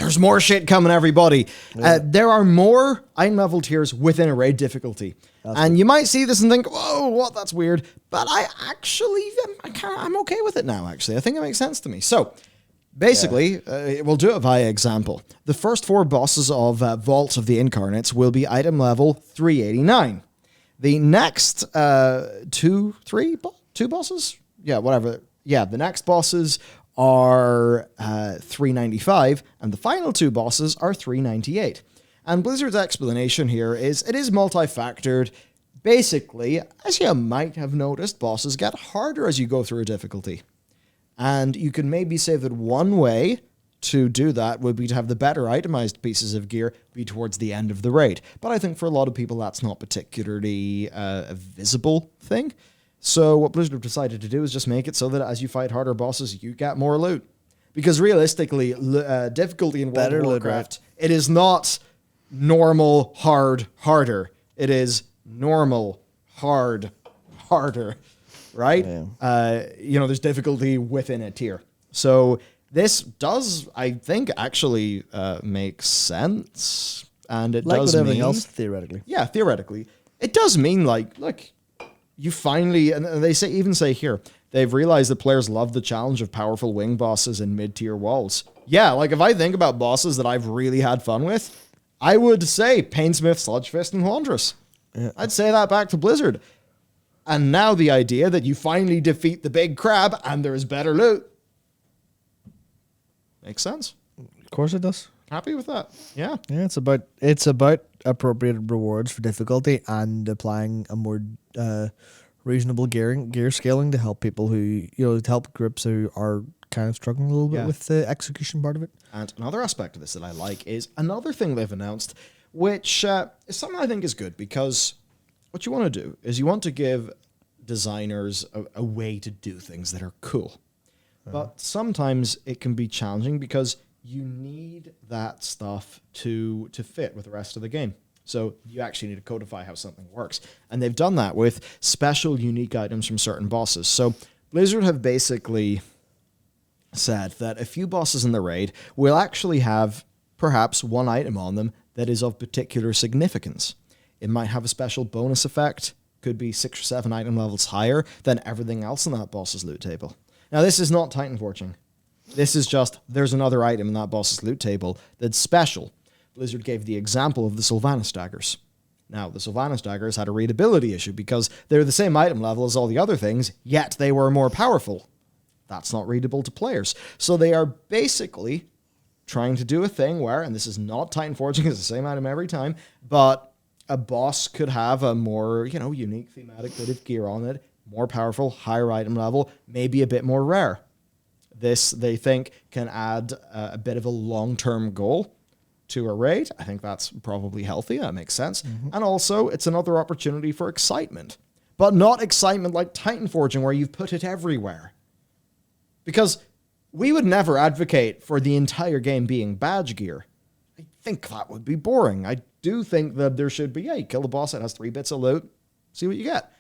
there's more shit coming, everybody. Yeah. There are more item level tiers within a raid difficulty. And you might see this and think, whoa, what? That's weird. But I actually, I'm okay with it now, actually. I think it makes sense to me. So, basically, we'll do it via example. The first 4 bosses of Vault of the Incarnates will be item level 389. The next two bosses? Yeah, whatever. Yeah, the next bosses are 395, and the final 2 bosses are 398. And Blizzard's explanation here is it is multi-factored. Basically, as you might have noticed, bosses get harder as you go through a difficulty. And you can maybe say that one way to do that would be to have the better itemized pieces of gear be towards the end of the raid. But I think for a lot of people, that's not particularly a visible thing. So what Blizzard have decided to do is just make it so that as you fight harder bosses, you get more loot. Because realistically, difficulty in World of Warcraft, it is not normal, hard, harder. It is normal, hard, harder, right? Yeah. There's difficulty within a tier. So this does, I think, actually make sense. And it does mean... everything else, theoretically. Yeah, theoretically. It does mean, look, you finally, and they say here, they've realized that players love the challenge of powerful wing bosses and mid-tier walls. Yeah, if I think about bosses that I've really had fun with, I would say Painsmith, Sludgefist, and Laundress. Yeah. I'd say that back to Blizzard. And now the idea that you finally defeat the big crab and there's better loot. Makes sense. Of course it does. Happy with that. Yeah. Yeah, it's about appropriate rewards for difficulty and applying a more reasonable gear scaling to help people who, to help groups who are kind of struggling a little bit with the execution part of it. And another aspect of this that I like is another thing they've announced, which is something I think is good, because what you want to do is you want to give designers a way to do things that are cool. But sometimes it can be challenging because you need that stuff to fit with the rest of the game. So you actually need to codify how something works. And they've done that with special unique items from certain bosses. So Blizzard have basically said that a few bosses in the raid will actually have perhaps one item on them that is of particular significance. It might have a special bonus effect, could be 6 or 7 item levels higher than everything else on that boss's loot table. Now, this is not Titan Forging. This is just, there's another item in that boss's loot table that's special. Blizzard gave the example of the Sylvanas daggers. Now, the Sylvanas daggers had a readability issue because they're the same item level as all the other things, yet they were more powerful. That's not readable to players. So they are basically trying to do a thing where, and this is not Titan Forging, it's the same item every time, but a boss could have a more, unique thematic bit of gear on it, more powerful, higher item level, maybe a bit more rare. This, they think, can add a bit of a long-term goal to a raid. I think that's probably healthy. That makes sense. Mm-hmm. And also, it's another opportunity for excitement. But not excitement like Titan Forging, where you've put it everywhere. Because we would never advocate for the entire game being badge gear. I think that would be boring. I do think that there should be, you kill the boss, it has 3 bits of loot, see what you get.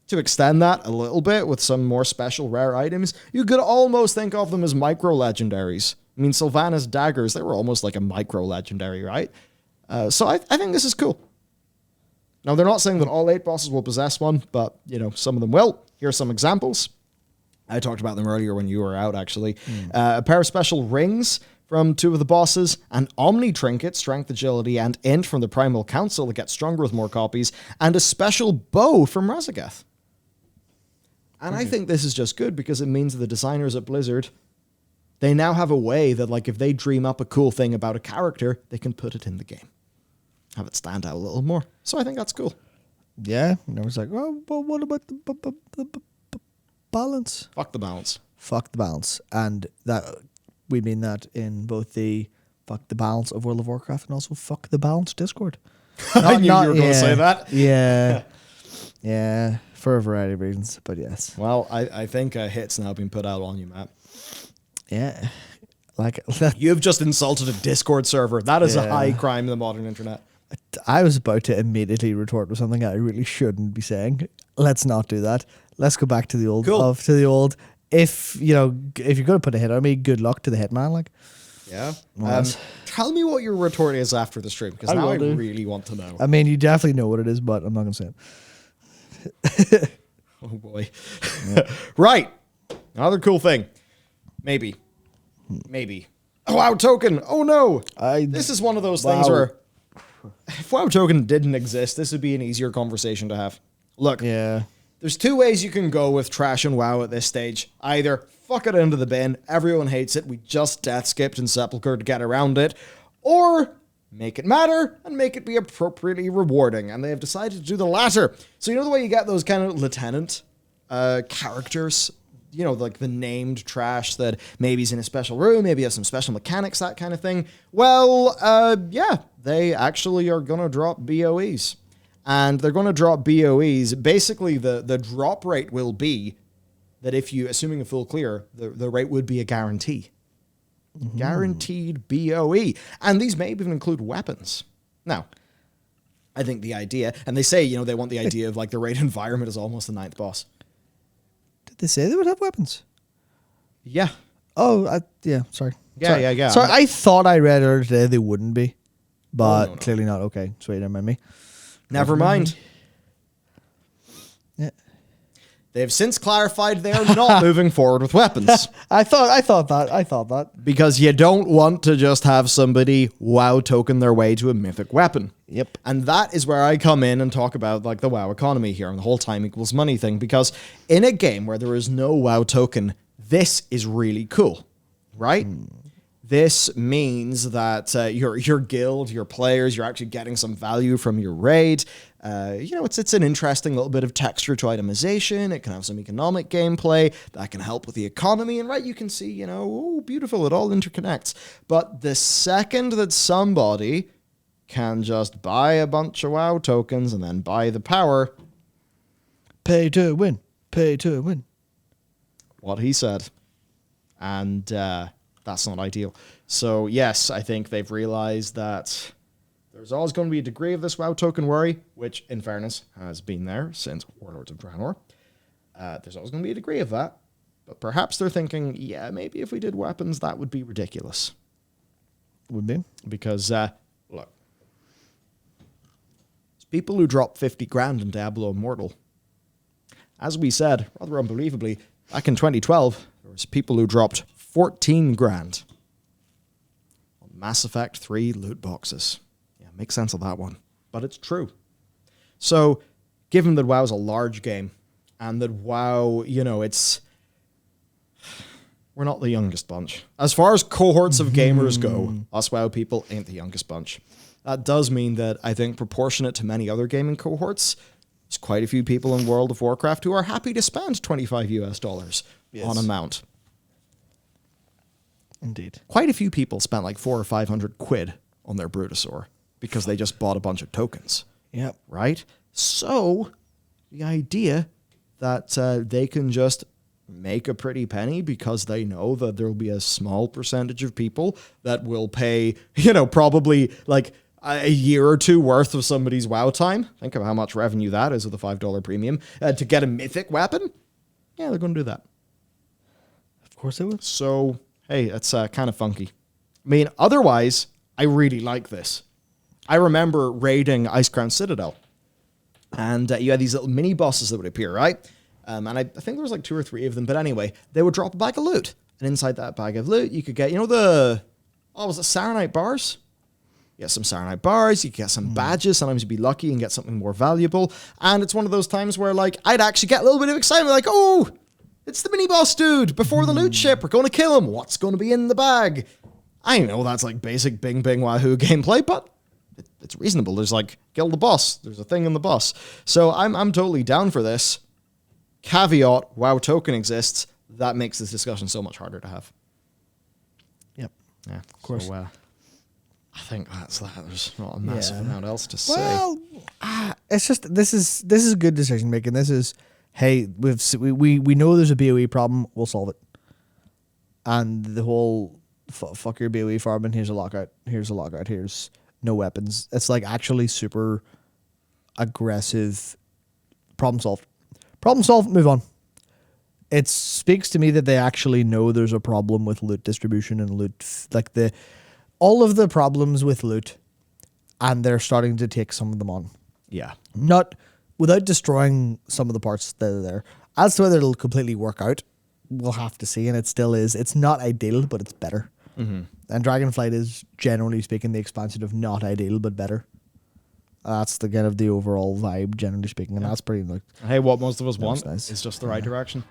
To extend that a little bit with some more special rare items, you could almost think of them as micro-legendaries. I mean, Sylvanas daggers, they were almost like a micro-legendary, right? So I think this is cool. Now, they're not saying that all 8 bosses will possess one, but, some of them will. Here are some examples. I talked about them earlier when you were out, actually. A pair of special rings from 2 of the bosses, an Omni Trinket, Strength, Agility, and Int from the Primal Council that gets stronger with more copies, and a special bow from Rezageth. And I think this is just good because it means the designers at Blizzard, they now have a way that, if they dream up a cool thing about a character, they can put it in the game. Have it stand out a little more. So I think that's cool. Yeah. And I was like, well, but what about the balance? Fuck the balance. Fuck the balance. And that we mean that in both the fuck the balance of World of Warcraft and also fuck the balance Discord. I knew you were going to say that. Yeah. Yeah. For a variety of reasons, but yes. Well, I think a hit's now been put out on you, Matt. Yeah. You've just insulted a Discord server. That is a high crime in the modern internet. I was about to immediately retort with something I really shouldn't be saying. Let's not do that. Let's go back to the old. Cool. If you're going to put a hit on me, good luck to the hitman. Yeah. What? Tell me what your retort is after the stream, because I now will I do. really want to know. I mean, you definitely know what it is, but I'm not gonna say it. Oh boy. Right. Another cool thing. Maybe. A WoW token. Oh no. This is one of those things Wow. where if WoW token didn't exist, this would be an easier conversation to have. Look, Yeah. there's two ways you can go with trash and WoW at this stage. Either fuck it into the bin, everyone hates it, we just death skipped and Sepulchre to get around it, or make it matter and make it be appropriately rewarding. And they have decided to do the latter. So you know the way you get those kind of lieutenant characters? You know, like the named trash that maybe is in a special room, maybe has some special mechanics, that kind of thing. Well, yeah, they actually are going to drop BOEs. And they're going to drop BOEs. Basically, the drop rate will be that if you, assuming a full clear, the rate would be a guarantee. Guaranteed BOE. And these may even include weapons. Now, I think the idea, and they say, you know, they want the idea of like the raid environment is almost the ninth boss. Did they say they would have weapons? Yeah. Oh, yeah. Sorry. Yeah. Sorry, I thought I read earlier today they wouldn't be, but no. clearly not. Okay, sweet. Never mind me. Never mind. Yeah. They've since clarified they're not moving forward with weapons. I thought that. Because you don't want to just have somebody WoW token their way to a mythic weapon. Yep. And that is where I come in and talk about like the WoW economy here and the whole time equals money thing. Because in a game where there is no WoW token, this is really cool, right? This means that your guild, your players, you're actually getting some value from your raid. You know, it's an interesting little bit of texture to itemization. It can have some economic gameplay that can help with the economy. And right, you can see, you know, oh, beautiful, it all interconnects. But the second that somebody can just buy a bunch of WoW tokens and then buy the power, Pay to win. Pay to win. what he said. And that's not ideal. So yes, I think they've realized that there's always going to be a degree of this WoW token worry, which in fairness has been there since Warlords of Draenor. There's always going to be a degree of that. But perhaps they're thinking, yeah, maybe if we did weapons, that would be ridiculous. Would be. Because, look, it's people who drop 50 grand in Diablo Immortal. As we said, rather unbelievably, back in 2012, there was people who dropped 14 grand on Mass Effect 3 loot boxes. Yeah, make sense of that one. But it's true. So, given that WoW is a large game, and that WoW, you know, we're not the youngest bunch. As far as cohorts of gamers go, us WoW people ain't the youngest bunch. That does mean that I think proportionate to many other gaming cohorts, there's quite a few people in World of Warcraft who are happy to spend $25 on a mount. Indeed. Quite a few people spent like 400 or 500 quid on their Brutosaur because they just bought a bunch of tokens. Yep. Right? So, the idea that they can just make a pretty penny because they know that there will be a small percentage of people that will pay, you know, probably like a year or two worth of somebody's WoW time. Think of how much revenue that is with a $5 premium to get a mythic weapon. Yeah, they're going to do that. Of course they would. So, hey, it's kind of funky. I mean, otherwise, I really like this. I remember raiding Icecrown Citadel. And you had these little mini bosses that would appear, right? And I think there was like 2 or 3 of them. But anyway, they would drop a bag of loot. And inside that bag of loot, you could get, you know, was it Saronite bars? You get some Saronite bars, you get some badges. Sometimes you'd be lucky and get something more valuable. And it's one of those times where, like, I'd actually get a little bit of excitement. Like, oh, it's the mini boss dude before the loot ship. We're going to kill him. What's going to be in the bag? I know that's like basic Bing Bing Wahoo gameplay, but it's reasonable. There's like, kill the boss. There's a thing in the boss. So I'm totally down for this. Caveat, WoW token exists. That makes this discussion so much harder to have. Yep. Yeah, Of course. So, I think that's that. There's not a massive amount else to say. Well, it's just this is good decision making. This is, hey, we know there's a BOE problem. We'll solve it. And the whole fuck your BOE farming. Here's a lockout. Here's a lockout. Here's no weapons. It's like actually super aggressive. Problem solved. Problem solved. Move on. it speaks to me that they actually know there's a problem with loot distribution and like all of the problems with loot, and they're starting to take some of them on. Yeah. Not without destroying some of the parts that are there. As to whether it'll completely work out, we'll have to see, and it still is. It's not ideal, but it's better. Mm-hmm. And Dragonflight is, generally speaking, the expansion of not ideal, but better. That's the kind of the overall vibe, generally speaking, and that's pretty like. Hey, what most of us want nice. is just the right direction.